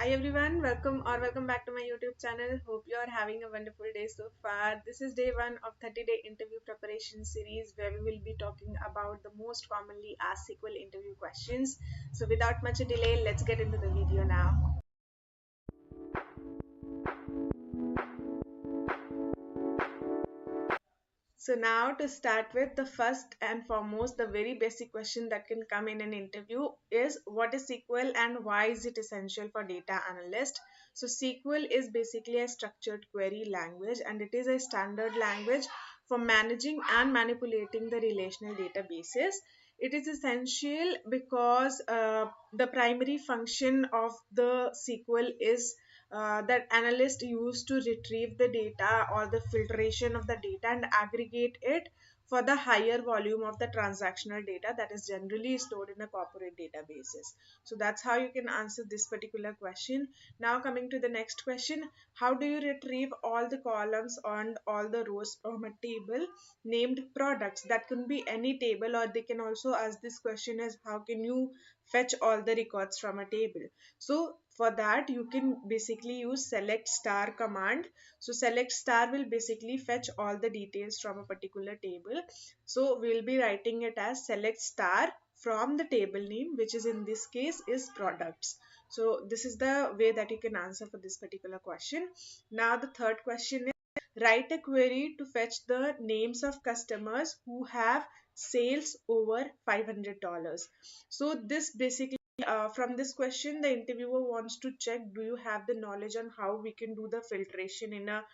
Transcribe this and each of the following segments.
Hi everyone, welcome back to my YouTube channel. Hope you are having a wonderful day so far. This is day 1 of 30-day interview preparation series where we will be talking about the most commonly asked SQL interview questions. So without much delay, let's get into the video now. So now to start with, the first and foremost, the very basic question that can come in an interview is what is SQL and why is it essential for data analyst? So SQL is basically a structured query language and it is a standard language for managing and manipulating the relational databases. It is essential because the primary function of the SQL is that analysts use to retrieve the data or the filtration of the data and aggregate it for the higher volume of the transactional data that is generally stored in a corporate databases. So that's how you can answer this particular question. Now coming to the next question, how do you retrieve all the columns and all the rows from a table named products? That can be any table, or they can also ask this question as how can you fetch all the records from a table? So for that you can basically use select star command. So select star will basically fetch all the details from a particular table. So we'll be writing it as select star from the table name, which is in this case is products. So this is the way that you can answer for this particular question. Now the third question is write a query to fetch the names of customers who have sales over $500. So this basically from this question, the interviewer wants to check do you have the knowledge on how we can do the filtration in a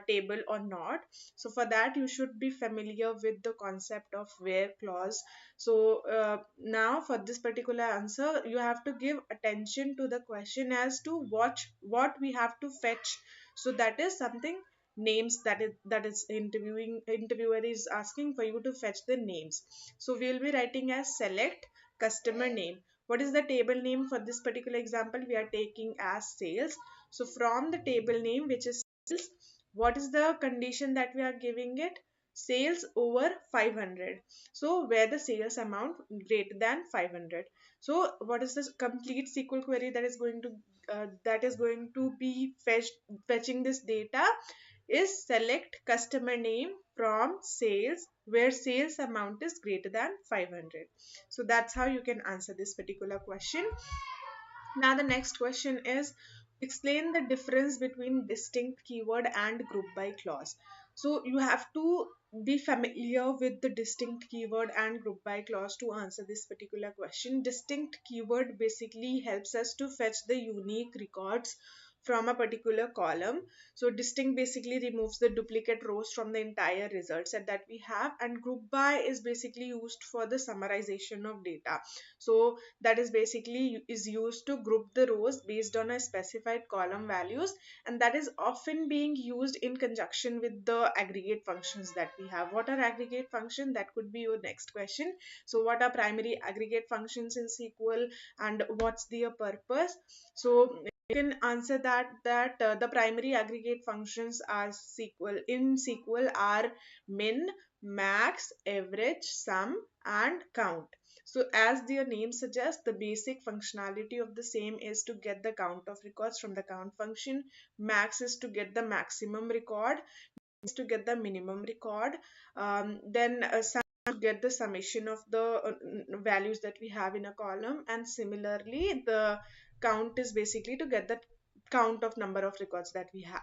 table or not. So for that you should be familiar with the concept of where clause. So now for this particular answer you have to give attention to the question as to what we have to fetch. So that is something names, that is interviewer is asking for you to fetch the names. So we'll be writing as select customer name. What is the table name for this particular example? We are taking as sales. So from the table name, which is sales, what is the condition that we are giving it? Sales over 500. So where the sales amount greater than 500. So what is this complete SQL query that is going to be fetching this data is select customer name from sales where sales amount is greater than 500. So that's how you can answer this particular question. Now the next question is explain the difference between distinct keyword and group by clause. So you have to be familiar with the distinct keyword and group by clause to answer this particular question. Distinct keyword basically helps us to fetch the unique records from a particular column. So distinct basically removes the duplicate rows from the entire result set that we have, and group by is basically used for the summarization of data. So that is basically is used to group the rows based on a specified column values, and that is often being used in conjunction with the aggregate functions that we have. What are aggregate function? That could be your next question. So what are primary aggregate functions in SQL and what's their purpose? So you can answer that the primary aggregate functions are SQL are min, max, average, sum and count. So as their name suggests, the basic functionality of the same is to get the count of records from the count function. Max is to get the maximum record, is to get the minimum record. Then sum to get the summation of the values that we have in a column, and similarly the count is basically to get the count of number of records that we have.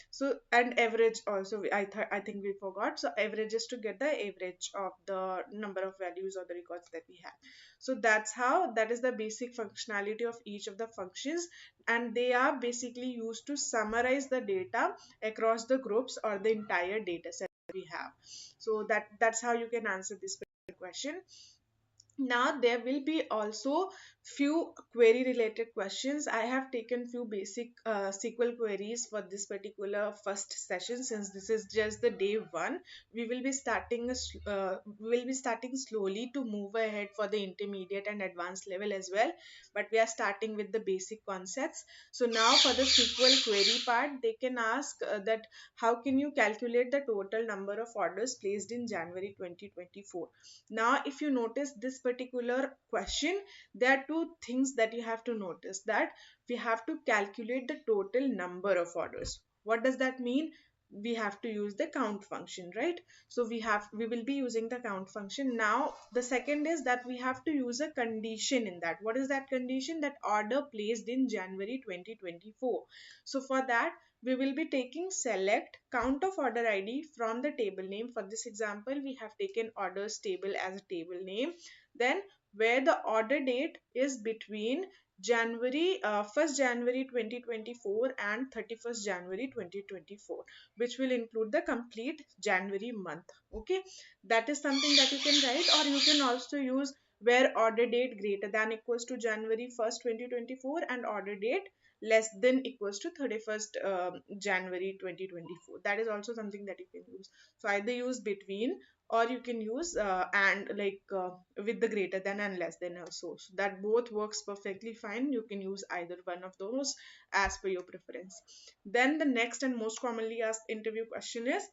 So and average also I think we forgot. So average is to get the average of the number of values or the records that we have. So that is the basic functionality of each of the functions, and they are basically used to summarize the data across the groups or the entire data set we have. So that's how you can answer this question. Now there will be also few query related questions. I have taken few basic SQL queries for this particular first session. Since this is just the day 1, we will be starting slowly to move ahead for the intermediate and advanced level as well, but we are starting with the basic concepts. So now for the SQL query part, they can ask that how can you calculate the total number of orders placed in January 2024. Now if you notice this particular question, there are two things that you have to notice, that we have to calculate the total number of orders. What does that mean? We have to use the count function, right? So we will be using the count function. Now the second is that we have to use a condition in that. What is that condition? That order placed in January 2024. So for that we will be taking select count of order ID from the table name. For this example, we have taken orders table as a table name. Then where the order date is between January 1st January 2024 and 31st January 2024, which will include the complete January month. Okay, that is something that you can write, or you can also use where order date greater than equals to January 1st 2024 and order date less than equals to 31st January 2024. That is also something that you can use. So either use between, or you can use and like with the greater than and less than also. So that both works perfectly fine. You can use either one of those as per your preference. Then the next and most commonly asked interview question is,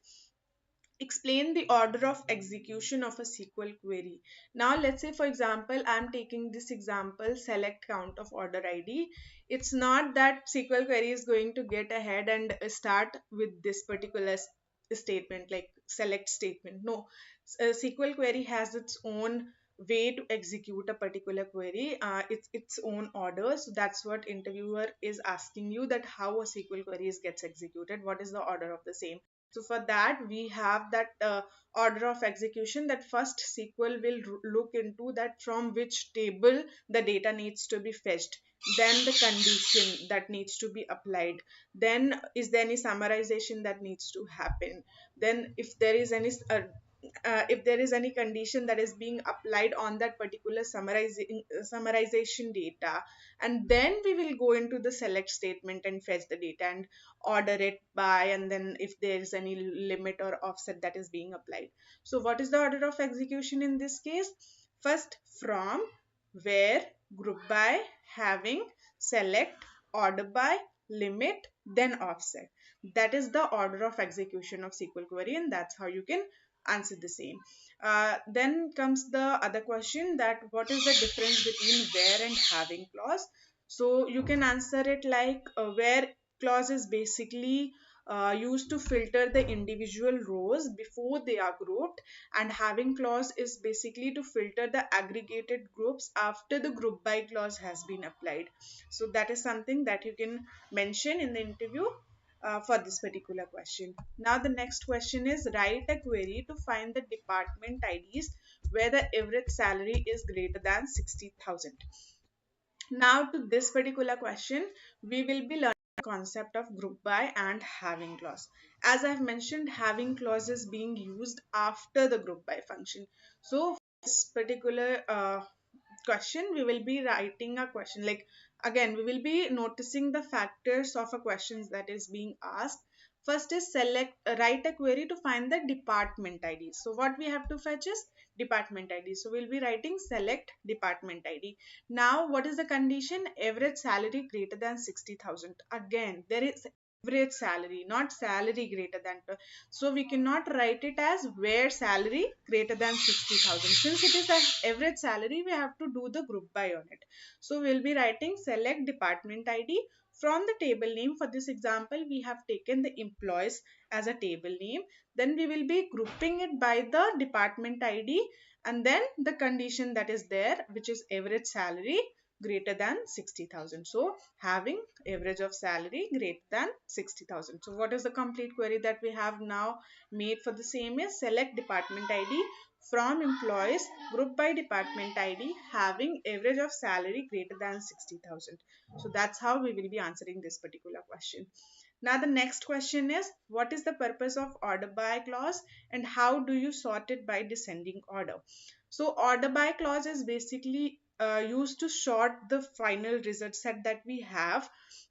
explain the order of execution of a SQL query. Now let's say for example I'm taking this example, select count of order ID. It's not that SQL query is going to get ahead and start with this particular statement like select statement. No, a SQL query has its own way to execute a particular query. It's its own order. So that's what interviewer is asking you, that how a SQL query gets executed, what is the order of the same. So for that we have that order of execution, that first SQL will look into that from which table the data needs to be fetched, then the condition that needs to be applied, then is there any summarization that needs to happen, then if there is any condition that is being applied on that particular summarization data, and then we will go into the select statement and fetch the data and order it by, and then if there is any limit or offset that is being applied. So what is the order of execution in this case? First from, where, group by, having, select, order by, limit, then offset. That is the order of execution of SQL query, and that's how you can answer the same. Then comes the other question, that what is the difference between where and having clause. So you can answer it like where clause is basically used to filter the individual rows before they are grouped, and having clause is basically to filter the aggregated groups after the group by clause has been applied. So that is something that you can mention in the interview for this particular question. Now the next question is, write a query to find the department IDs where the average salary is greater than 60,000. Now to this particular question, we will be learning the concept of group by and having clause. As I've mentioned, having clause is being used after the group by function. So for this particular question, we will be writing a question, like again we will be noticing the factors of a questions that is being asked. First is select write a query to find the department ID. So what we have to fetch is department ID. So we'll be writing select department ID. Now what is the condition? Average salary greater than 60,000. Again there is average salary, not salary greater than. So we cannot write it as where salary greater than 60,000. Since it is an average salary, we have to do the group by on it. So we'll be writing select department ID from the table name. For this example, we have taken the employees as a table name. Then we will be grouping it by the department ID and then the condition that is there, which is average salary greater than 60,000. So having average of salary greater than 60,000. So what is the complete query that we have now made for the same is select department ID from employees group by department ID having average of salary greater than 60,000. So that's how we will be answering this particular question. Now the next question is, what is the purpose of order by clause and how do you sort it by descending order? So order by clause is basically used to sort the final result set that we have.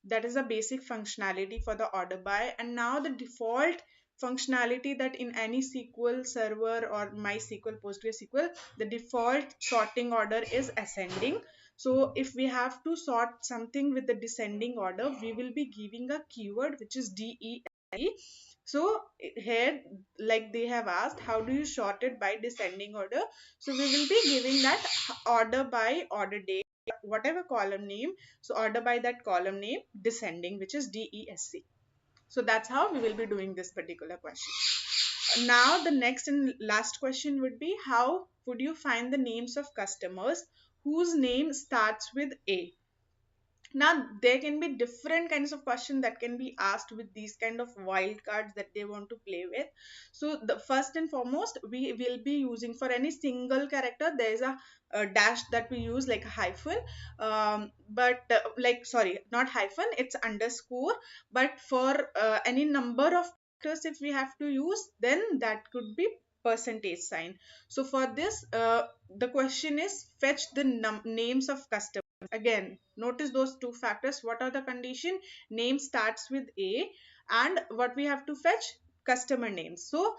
That is a basic functionality for the order by, and now the default functionality that in any SQL server or MySQL, PostgreSQL, the default sorting order is ascending. So if we have to sort something with the descending order, we will be giving a keyword which is DESC. So here, like they have asked, how do you sort it by descending order? So we will be giving that order by order date whatever column name, so order by that column name descending, which is DESC. So that's how we will be doing this particular question. Now the next and last question would be, how would you find the names of customers whose name starts with A? Now there can be different kinds of questions that can be asked with these kind of wild cards that they want to play with. So the first and foremost, we will be using for any single character, there is a dash that we use, like a hyphen, but like, sorry, not hyphen, it's underscore. But for any number of characters, if we have to use, then that could be percentage sign. So for this, the question is, fetch the names of customers. Again, notice those two factors. What are the condition? Name starts with A, and what we have to fetch? Customer name. So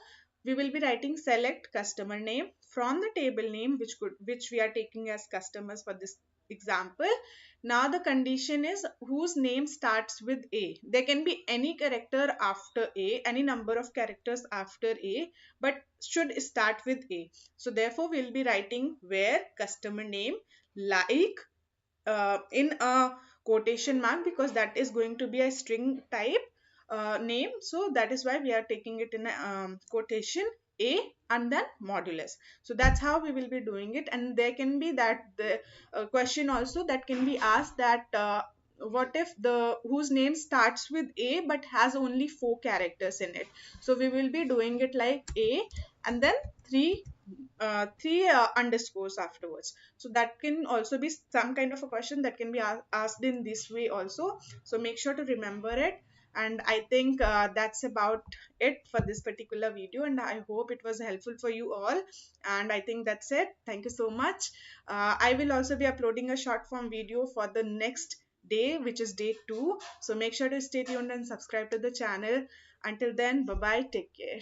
we will be writing select customer name from the table name, which we are taking as customers for this example. Now the condition is whose name starts with A. There can be any character after A, any number of characters after A, but should start with A. So therefore we'll be writing where customer name, like in a quotation mark, because that is going to be a string type name. So that is why we are taking it in a quotation A and then modulus. So that's how we will be doing it. And there can be that the question also that can be asked, that what if the whose name starts with A but has only 4 characters in it? So we will be doing it like A and then three underscores afterwards. So that can also be some kind of a question that can be asked in this way also. So make sure to remember it. And I think that's about it for this particular video, and I hope it was helpful for you all. And I think that's it. Thank you so much. I will also be uploading a short form video for the next day, which is day 2. So make sure to stay tuned and subscribe to the channel. Until then, bye bye, take care.